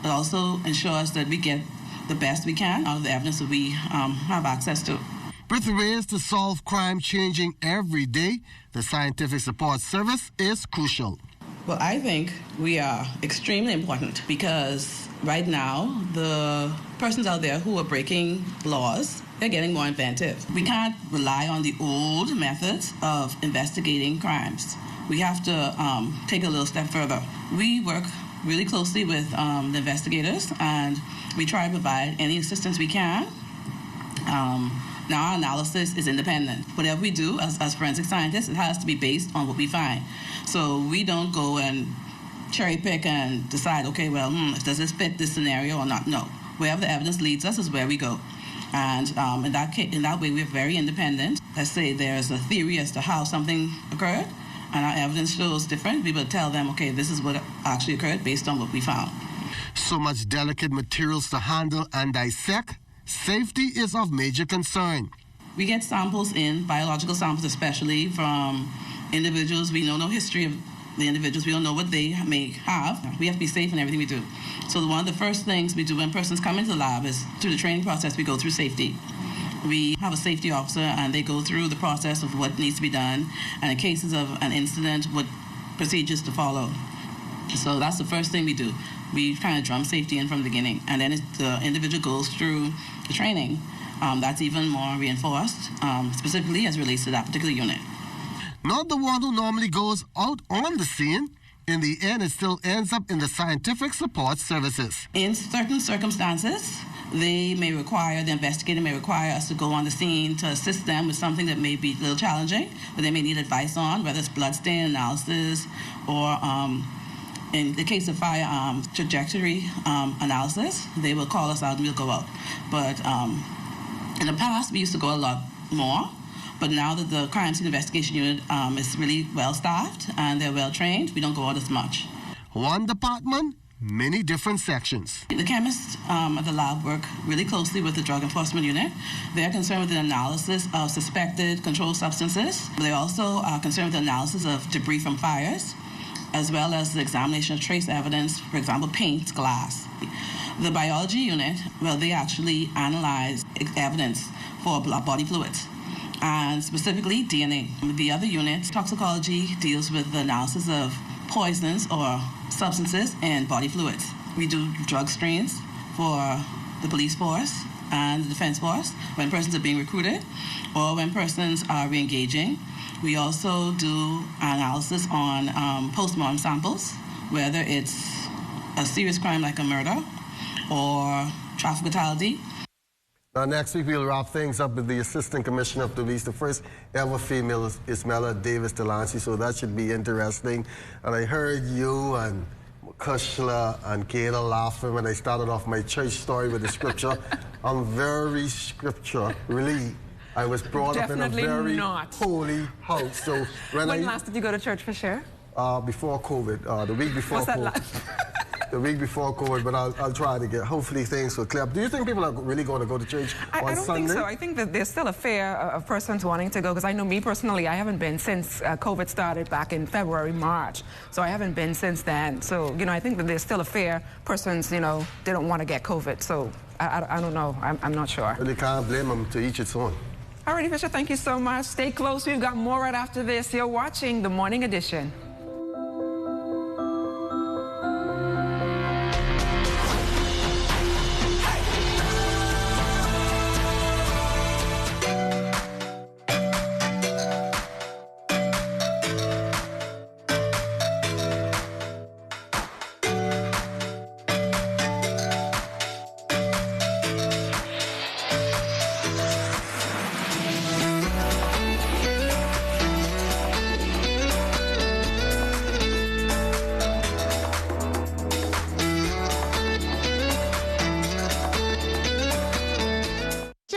it also ensures that we get the best we can out of the evidence that we have access to. With ways to solve crime changing every day, the Scientific Support Service is crucial. Well, I think we are extremely important, because right now the persons out there who are breaking laws, they're getting more inventive. We can't rely on the old methods of investigating crimes. We have to take a little step further. We work really closely with the investigators, and we try to provide any assistance we can. Now, our analysis is independent. Whatever we do as forensic scientists, it has to be based on what we find. So we don't go and cherry pick and decide, okay, well, does this fit this scenario or not? No. Wherever the evidence leads us is where we go. And in that way, we're very independent. Let's say there's a theory as to how something occurred, and our evidence shows different. We will tell them, okay, this is what actually occurred based on what we found. So much delicate materials to handle and dissect. Safety is of major concern. We get samples in, biological samples especially, from individuals. We know no history of the individuals. We don't know what they may have. We have to be safe in everything we do. So one of the first things we do when persons come into the lab is, through the training process, we go through safety. We have a safety officer, and they go through the process of what needs to be done, and in cases of an incident, what procedures to follow. So that's the first thing we do. We kind of drum safety in from the beginning, and then the individual goes through the training. That's even more reinforced, specifically as relates to that particular unit. Not the one who normally goes out on the scene. In the end, it still ends up in the Scientific Support Services. In certain circumstances, the investigator may require us to go on the scene to assist them with something that may be a little challenging, that they may need advice on, whether it's bloodstain analysis or in the case of firearm trajectory analysis, they will call us out and we'll go out. But in the past, we used to go a lot more. But now that the crime scene investigation unit is really well staffed and they're well trained, we don't go out as much. One department, many different sections. The chemists at the lab work really closely with the Drug Enforcement Unit. They are concerned with the analysis of suspected controlled substances. They also are concerned with the analysis of debris from fires, as well as the examination of trace evidence, for example, paint, glass. The biology unit, well, they actually analyze evidence for body fluids, and specifically DNA. The other unit, toxicology, deals with the analysis of poisons or substances in body fluids. We do drug screens for the police force and the defense force when persons are being recruited or when persons are re-engaging. We also do analysis on post-mortem samples, whether it's a serious crime like a murder or traffic fatality. Now, next week, we'll wrap things up with the Assistant Commissioner of Police, the first ever female, Ismella Davis Delancey, so that should be interesting. And I heard you and Kushla and Kayla laughing when I started off my church story with the scripture. I'm very scripture, really. I was brought Definitely up in a very not. holy house. So when last did you go to church for sure? Before COVID, the week before COVID. The week before COVID, but I'll try to get, hopefully things will clear up. Do you think people are really going to go to church on Sunday? I don't think so. I think that there's still a fear of persons wanting to go, because I know me personally, I haven't been since COVID started back in February, March. So I haven't been since then. So, I think that there's still a fear. Persons, they don't want to get COVID. So I don't know. I'm not sure. But you can't blame them, to each its own. All right, Fisher, thank you so much. Stay close. We've got more right after this. You're watching The Morning Edition.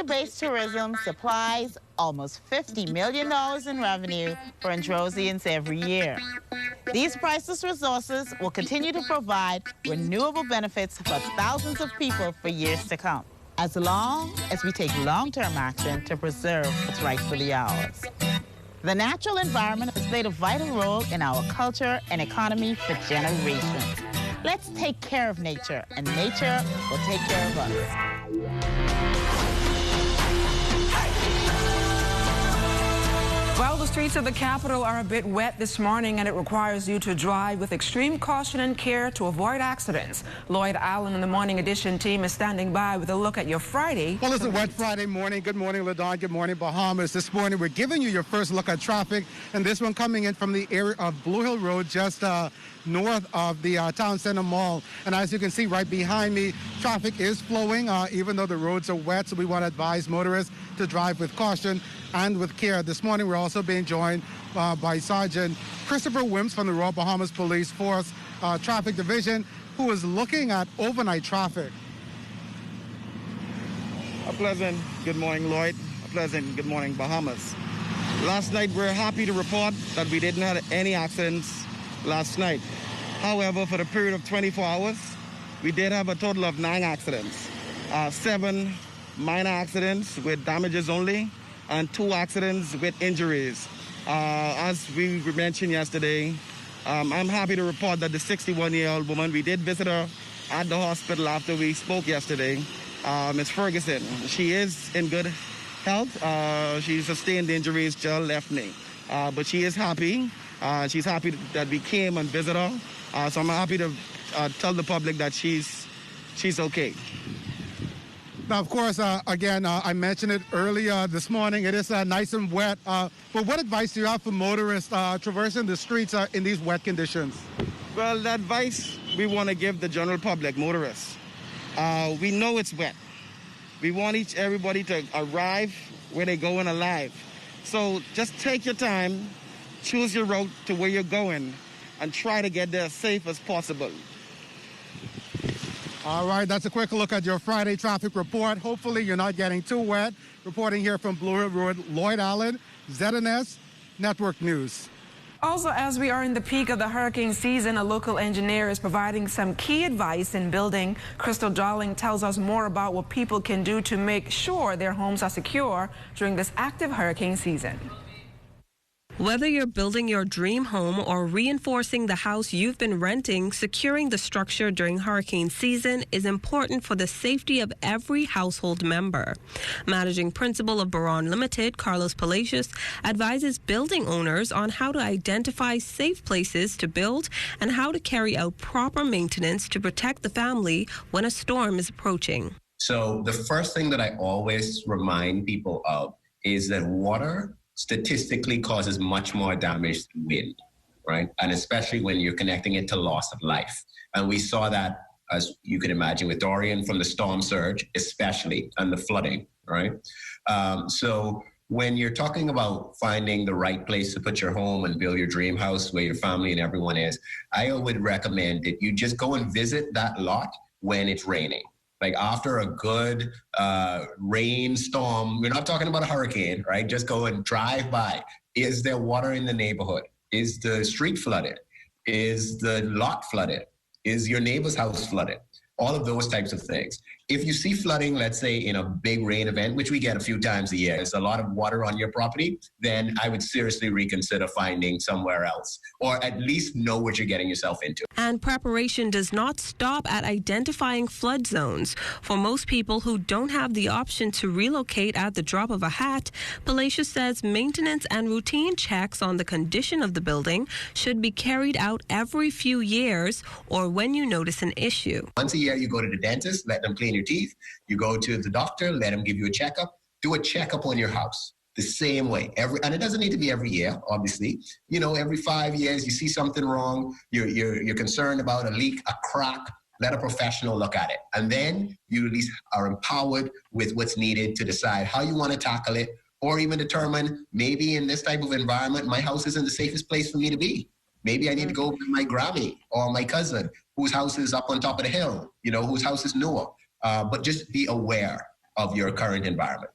Based tourism supplies almost $50 million in revenue for Androsians every year. These priceless resources will continue to provide renewable benefits for thousands of people for years to come, as long as we take long-term action to preserve what's rightfully ours. The natural environment has played a vital role in our culture and economy for generations. Let's take care of nature, and nature will take care of us. Well, the streets of the capital are a bit wet this morning, and it requires you to drive with extreme caution and care to avoid accidents. Lloyd Allen and the Morning Edition team is standing by with a look at your Friday. Well, it's a wet Friday morning. Good morning, Ladon. Good morning, Bahamas. This morning, we're giving you your first look at traffic, and this one coming in from the area of Blue Hill Road, just north of the Town Center Mall. And as you can see right behind me, traffic is flowing, even though the roads are wet, so we want to advise motorists to drive with caution and with care. This morning, we're also being joined by Sergeant Christopher Wims from the Royal Bahamas Police Force Traffic Division, who is looking at overnight traffic. A pleasant good morning, Lloyd. A pleasant good morning, Bahamas. Last night, we're happy to report that we didn't have any accidents last night. However, for the period of 24 hours, we did have a total of 9 accidents. 7 minor accidents with damages only, and 2 accidents with injuries. As we mentioned yesterday, I'm happy to report that the 61-year-old woman, we did visit her at the hospital after we spoke yesterday, Ms. Ferguson. She is in good health. She sustained injuries to her left knee, but she is happy. She's happy that we came and visited her. So I'm happy to tell the public that she's okay. Now, of course, again, I mentioned it earlier this morning. It is nice and wet. But what advice do you have for motorists traversing the streets in these wet conditions? Well, the advice we want to give the general public, motorists, we know it's wet. We want everybody to arrive where they're going alive. So just take your time, choose your route to where you're going, and try to get there as safe as possible. All right, that's a quick look at your Friday traffic report. Hopefully you're not getting too wet. Reporting here from Blue Hill Road, Lloyd Allen, ZNS Network News. Also, as we are in the peak of the hurricane season, a local engineer is providing some key advice in building. Crystal Darling tells us more about what people can do to make sure their homes are secure during this active hurricane season. Whether you're building your dream home or reinforcing the house you've been renting, securing the structure during hurricane season is important for the safety of every household member. Managing Principal of Baron Limited, Carlos Palacios, advises building owners on how to identify safe places to build and how to carry out proper maintenance to protect the family when a storm is approaching. So the first thing that I always remind people of is that water statistically causes much more damage than wind, right? And especially when you're connecting it to loss of life. And we saw that, as you can imagine, with Dorian from the storm surge, especially, and the flooding, right? So when you're talking about finding the right place to put your home and build your dream house where your family and everyone is, I would recommend that you just go and visit that lot when it's raining. Like after a good rainstorm, we're not talking about a hurricane, right? Just go and drive by. Is there water in the neighborhood? Is the street flooded? Is the lot flooded? Is your neighbor's house flooded? All of those types of things. If you see flooding, let's say in a big rain event, which we get a few times a year, there's a lot of water on your property, then I would seriously reconsider finding somewhere else, or at least know what you're getting yourself into. And preparation does not stop at identifying flood zones. For most people who don't have the option to relocate at the drop of a hat, Palacios says maintenance and routine checks on the condition of the building should be carried out every few years or when you notice an issue. Once a year, you go to the dentist, let them clean your teeth. You go to the doctor, let them give you a checkup. Do a checkup on your house the same way. And it doesn't need to be every year, obviously. You know, every 5 years, you see something wrong. You're concerned about a leak, a crack. Let a professional look at it. And then you at least are empowered with what's needed to decide how you want to tackle it, or even determine maybe in this type of environment, my house isn't the safest place for me to be. Maybe I need to go with my Grammy or my cousin whose house is up on top of the hill, you know, whose house is newer. But just be aware of your current environment.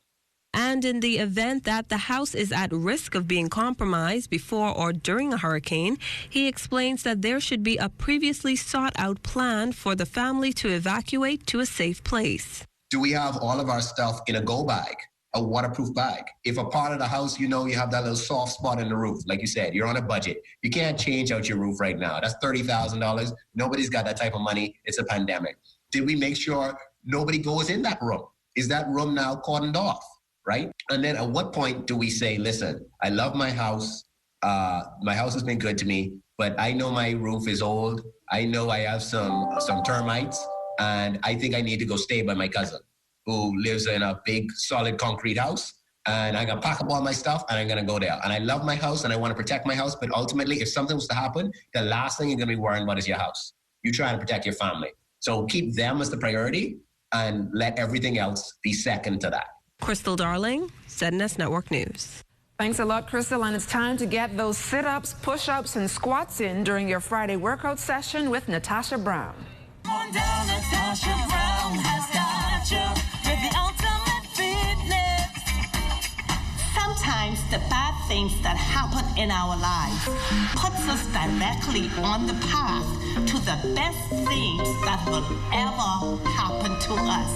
And in the event that the house is at risk of being compromised before or during a hurricane, he explains that there should be a previously sought out plan for the family to evacuate to a safe place. Do we have all of our stuff in a go bag, a waterproof bag? If a part of the house, you know, you have that little soft spot in the roof, like you said, you're on a budget. You can't change out your roof right now. That's $30,000. Nobody's got that type of money. It's a pandemic. Did we make sure nobody goes in that room? Is that room now cordoned off, right? And then at what point do we say, listen, I love my house. My house has been good to me, but I know my roof is old. I know I have some termites, and I think I need to go stay by my cousin who lives in a big, solid concrete house. And I'm going to pack up all my stuff and I'm going to go there. And I love my house and I want to protect my house. But ultimately, if something was to happen, the last thing you're going to be worrying about is your house. You're trying to protect your family. So keep them as the priority and let everything else be second to that. Crystal Darling, ZNS Network News. Thanks a lot, Crystal. And it's time to get those sit-ups, push-ups, and squats in during your Friday workout session with Natasha Brown. Natasha Brown has got you with the ultimate fitness. Sometimes the bad things that happen in our lives puts us directly on the path to the best things that will ever happen to us.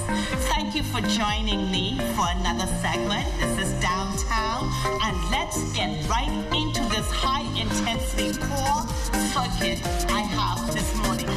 Thank you for joining me for another segment. This is Downtown, and let's get right into this high-intensity core circuit I have this morning.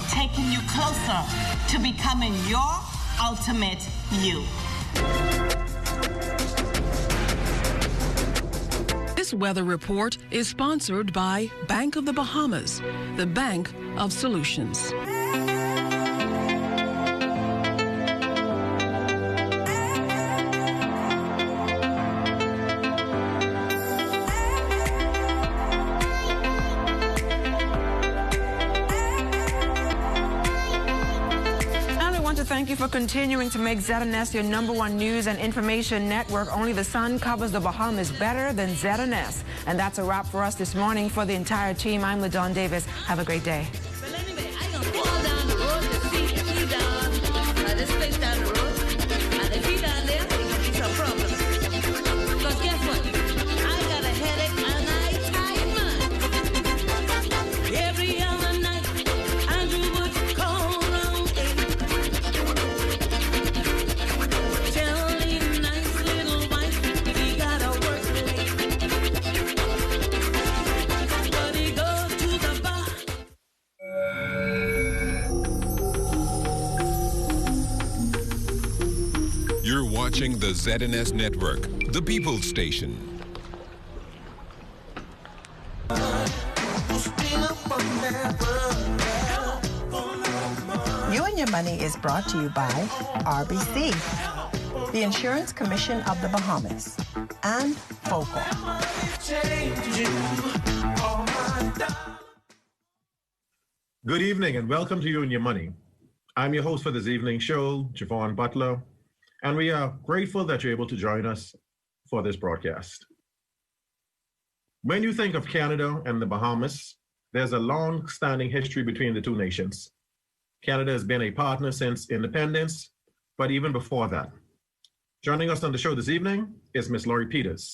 taking you closer to becoming your ultimate you. This weather report is sponsored by Bank of the Bahamas, the bank of solutions. Thank you for continuing to make ZNS your #1 news and information network. Only the sun covers the Bahamas better than ZNS. And that's a wrap for us this morning. For the entire team, I'm LaDawn Davis. Have a great day. Watching the ZNS Network, the People's Station. You and Your Money is brought to you by RBC, the Insurance Commission of the Bahamas, and Focal. Good evening and welcome to You and Your Money. I'm your host for this evening's show, Javon Butler. And we are grateful that you're able to join us for this broadcast. When you think of Canada and the Bahamas, there's a long-standing history between the two nations. Canada has been a partner since independence, but even before that. Joining us on the show this evening is Miss Laurie Peters.